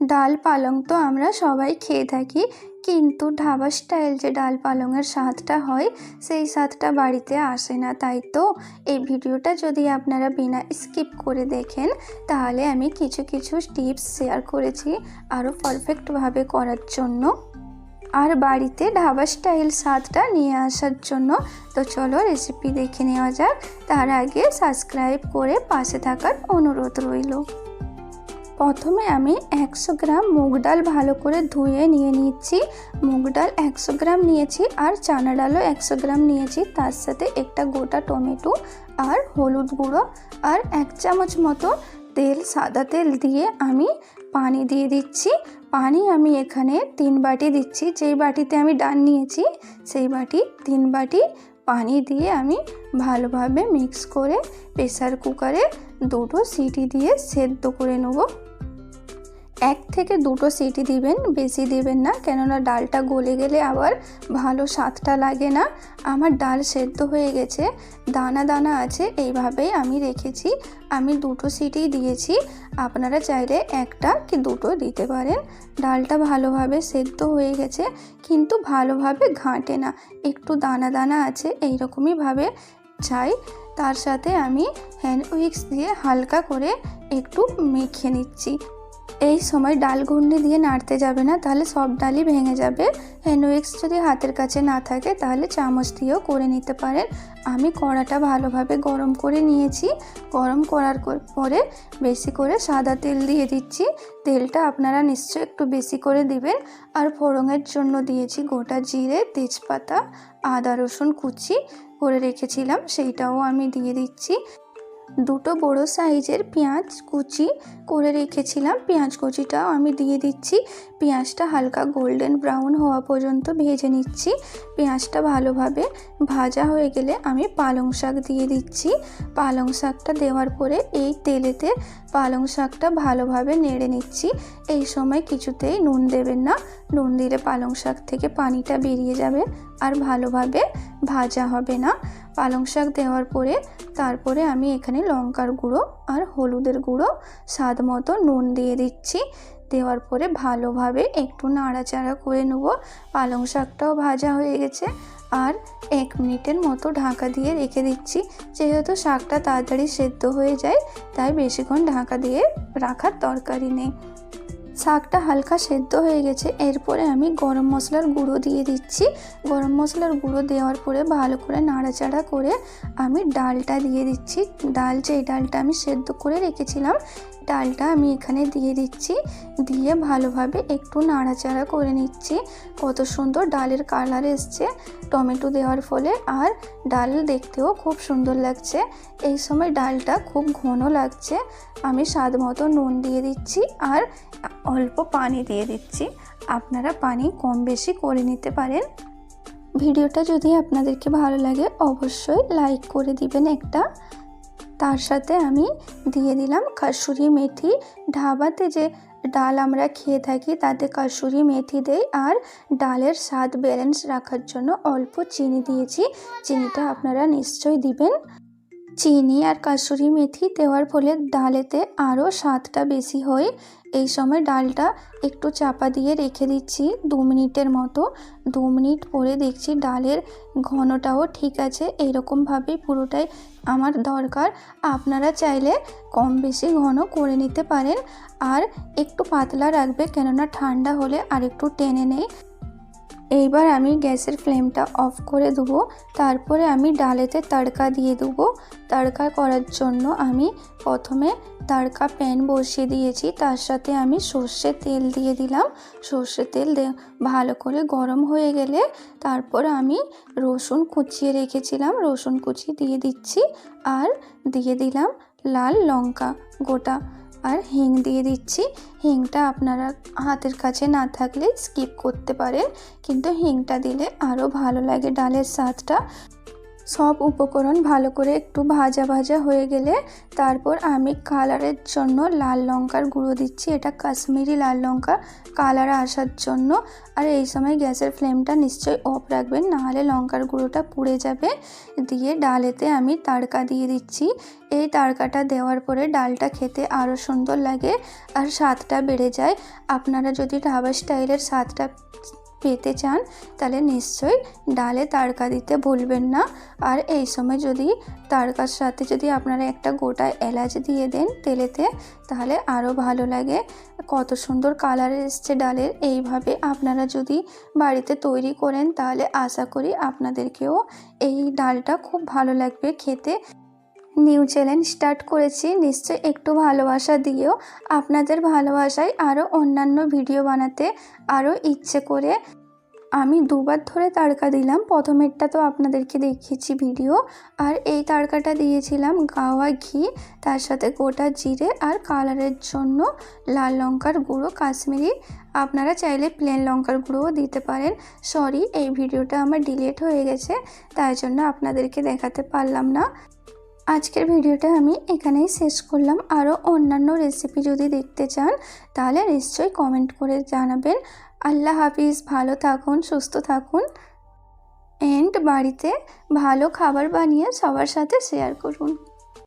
ডাল পালং তো আমরা সবাই খেয়ে থাকি, কিন্তু ধাবা স্টাইল যে ডাল পালংয়ের স্বাদটা হয় সেই স্বাদটা বাড়িতে আসে না। তাই তো এই ভিডিওটা যদি আপনারা বিনা স্কিপ করে দেখেন তাহলে আমি কিছু কিছু টিপস শেয়ার করেছি আরও পারফেক্টভাবে করার জন্য আর বাড়িতে ধাবা স্টাইল স্বাদটা নিয়ে আসার জন্য। তো চলো রেসিপি দেখে নেওয়া যাক। তার আগে সাবস্ক্রাইব করে পাশে থাকার অনুরোধ রইল। প্রথমে আমি 100 গ্রাম মুগ ডাল ভালো করে ধুয়ে নিয়ে নিচ্ছি। মুগ ডাল 100 গ্রাম নিয়েছি আর চানা ডালও 100 গ্রাম নিয়েছি। তার সাথে একটা গোটা টমেটো আর হলুদ গুঁড়ো আর 1 চামচ মতো তেল, সাদা তেল দিয়ে আমি পানি দিয়ে দিচ্ছি। পানি আমি এখানে 3 বাটি দিচ্ছি। যেই বাটিতে আমি ডাল নিয়েছি সেই বাটি 3 বাটি পানি দিয়ে আমি ভালোভাবে মিক্স করে প্রেসার কুকারে 2টো সিটি দিয়ে সেদ্ধ করে নেব। 1 থেকে 2টো সিটি দিবেন, বেশি দিবেন না, কেননা ডালটা গলে গেলে আবার ভালো স্বাদটা লাগে না। আমার ডাল সেদ্ধ হয়ে গেছে, দানা দানা আছে, এইভাবেই আমি রেখেছি। আমি 2টো সিটি দিয়েছি, আপনারা চাইলে 1টা কি 2টো দিতে পারেন। ডালটা ভালোভাবে সেদ্ধ হয়ে গেছে, কিন্তু ভালোভাবে ঘাঁটে না, একটু দানা দানা আছে, এইরকমইভাবে চাই। তার সাথে আমি হ্যান্ড উইক্স দিয়ে হালকা করে একটু মেখে নিচ্ছি। এই সময় ডাল ঘুর্ণি দিয়ে নাড়তে যাবে না, তাহলে সব ডালই ভেঙে যাবে। হ্যান্ড উইক্স যদি হাতের কাছে না থাকে তাহলে চামচ দিয়েও করে নিতে পারেন। আমি কড়াটা ভালোভাবে গরম করে নিয়েছি। গরম করার পরে বেশি করে সাদা তেল দিয়ে দিচ্ছি। তেলটা আপনারা নিশ্চয়ই একটু বেশি করে দিবেন। আর ফোড়নের জন্য দিয়েছি গোটা জিরে, তেজপাতা, আদা রসুন কুচি করে রেখেছিলাম, সেইটাও আমি দিয়ে দিচ্ছি। 2টো বড় সাইজের পেঁয়াজ কুচি করে রেখেছিলাম, পেঁয়াজ কুচিটাও আমি দিয়ে দিচ্ছি। পেঁয়াজটা হালকা গোল্ডেন ব্রাউন হওয়া পর্যন্ত ভেজে নিচ্ছি। পেঁয়াজটা ভালোভাবে ভাজা হয়ে গেলে আমি পালং শাক দিয়ে দিচ্ছি। পালং শাকটা দেওয়ার পরে এই তেলেতে পালং শাকটা ভালোভাবে নেড়ে নিচ্ছি। এই সময় কিছুতেই নুন দেবেন না, নুন দিলে পালং শাক থেকে পানিটা বেরিয়ে যাবে আর ভালোভাবে ভাজা হবে না। পালং শাক দেওয়ার পরে তারপরে আমি এখানে লঙ্কার গুঁড়ো আর হলুদের গুঁড়ো, স্বাদ মতো নুন দিয়ে দিচ্ছি। দেওয়ার পরে ভালোভাবে একটু নাড়াচাড়া করে নেব। পালং শাকটাও ভাজা হয়ে গেছে আর 1 মিনিটের মতো ঢাকা দিয়ে রেখে দিচ্ছি। যেহেতু শাকটা তাড়াতাড়ি সেদ্ধ হয়ে যায় তাই বেশিক্ষণ ঢাকা দিয়ে রাখার দরকারই নেই। শাকটা হালকা সেদ্ধ হয়ে গেছে, এরপরে আমি গরম মশলার গুঁড়ো দিয়ে দিচ্ছি। গরম মশলার গুঁড়ো দেওয়ার পরে ভালো করে নাড়াচাড়া করে আমি ডালটা দিয়ে দিচ্ছি। যেই ডালটা আমি সেদ্ধ করে রেখেছিলাম ডালটা আমি এখানে দিয়ে দিচ্ছি। দিয়ে ভালোভাবে একটু নাড়াচাড়া করে নিচ্ছি। কত সুন্দর ডালের কালার এসছে টমেটো দেওয়ার ফলে, আর ডাল দেখতেও খুব সুন্দর লাগছে। এই সময় ডালটা খুব ঘন লাগছে। আমি স্বাদ মতো নুন দিয়ে দিচ্ছি আর অল্প পানি দিয়ে দিচ্ছি। আপনারা পানি কম বেশি করে নিতে পারেন। ভিডিওটা যদি আপনাদেরকে ভালো লাগে অবশ্যই লাইক করে দিবেন একটা। তার সাথে আমি দিয়ে দিলাম কাসুরি মেথি। ধাবাতে যে ডাল আমরা খেয়ে থাকি তাতে কাসুরি মেথি দেই, আর ডালের স্বাদ ব্যালেন্স রাখার জন্য অল্প চিনি দিয়েছি। চিনিটা আপনারা নিশ্চয়ই দিবেন। চিনি আর কাসুরি মেথি দেওয়ার ফলে ডালেতে আরও স্বাদটা বেশি হয়। এই সময় ডালটা একটু চাপা দিয়ে রেখে দিচ্ছি 2 মিনিটের মতো। 2 মিনিট পরে দেখছি ডালের ঘনটাও ঠিক আছে। এইরকমভাবেই পুরোটাই আমার দরকার। আপনারা চাইলে কম বেশি ঘন করে নিতে পারেন, আর একটু পাতলা রাখবে, কেননা ঠান্ডা হলে আর একটু টেনে নেই। এইবার আমি গ্যাসের ফ্লেমটা অফ করে দেবো। তারপরে আমি ডালেতে তড়কা দিয়ে দেবো। তড়কা করার জন্য আমি প্রথমে তড়কা প্যান বসিয়ে দিয়েছি, তার সাথে আমি সর্ষের তেল দিয়ে দিলাম। সর্ষের তেল ভালো করে গরম হয়ে গেলে তারপর আমি রসুন কুচিয়ে রেখেছিলাম, রসুন কুচি দিয়ে দিচ্ছি। আর দিয়ে দিলাম লাল লঙ্কা গোটা, আর হিং দিয়ে দিচ্ছি। হিংটা আপনারা হাতের কাছে না থাকলে স্কিপ করতে পারেন, কিন্তু হিংটা দিলে আরও ভালো লাগে ডালের স্বাদটা। সব উপকরণ ভালো করে একটু ভাজা ভাজা হয়ে গেলে তারপর আমি কালারের জন্য লাল লঙ্কার গুঁড়ো দিচ্ছি। এটা কাশ্মীরি লাল লঙ্কা কালার আসার জন্য। আর এই সময় গ্যাসের ফ্লেমটা নিশ্চয়ই অফ রাখবেন, নাহলে লঙ্কার গুঁড়োটা পুড়ে যাবে। দিয়ে ডালেতে আমি তাড়কা দিয়ে দিচ্ছি। এই তাড়কাটা দেওয়ার পরে ডালটা খেতে আরও সুন্দর লাগে আর স্বাদটা বেড়ে যায়। আপনারা যদি ধাবা স্টাইলের স্বাদটা পেতে চান তাহলে নিশ্চয়ই ডালে তাড়কা দিতে ভুলবেন না। আর এই সময় যদি তাড়কার সাথে যদি আপনারা একটা গোটা এলাচ দিয়ে দেন তেলেতে, তাহলে আরও ভালো লাগে। কত সুন্দর কালার এসছে ডালের। এইভাবে আপনারা যদি বাড়িতে তৈরি করেন তাহলে আশা করি আপনাদেরকেও এই ডালটা খুব ভালো লাগবে খেতে। নিউ চ্যানেল স্টার্ট করেছি, নিশ্চয়ই একটু ভালোবাসা দিয়েও। আপনাদের ভালোবাসায় আরও অন্যান্য ভিডিও বানাতে আরও ইচ্ছে করে। আমি দুবার ধরে তাড়কা দিলাম, প্রথমেরটা তো আপনাদেরকে দেখিয়েছি ভিডিও। আর এই তাড়কাটা দিয়েছিলাম গাওয়া ঘি, তার সাথে গোটা জিরে আর কালারের জন্য লাল লঙ্কার গুঁড়ো কাশ্মীরি। আপনারা চাইলে প্লেন লঙ্কার গুঁড়োও দিতে পারেন। সরি, এই ভিডিওটা আমার ডিলিট হয়ে গেছে, তাই জন্য আপনাদেরকে দেখাতে পারলাম না। আজকের ভিডিওটা আমি এখানেই শেষ করলাম। আরও অন্যান্য রেসিপি যদি দেখতে চান তাহলে নিশ্চয়ই কমেন্ট করে জানাবেন। আল্লাহ হাফিজ, ভালো থাকুন, সুস্থ থাকুন। বাড়িতে ভালো খাবার বানিয়ে সবার সাথে শেয়ার করুন।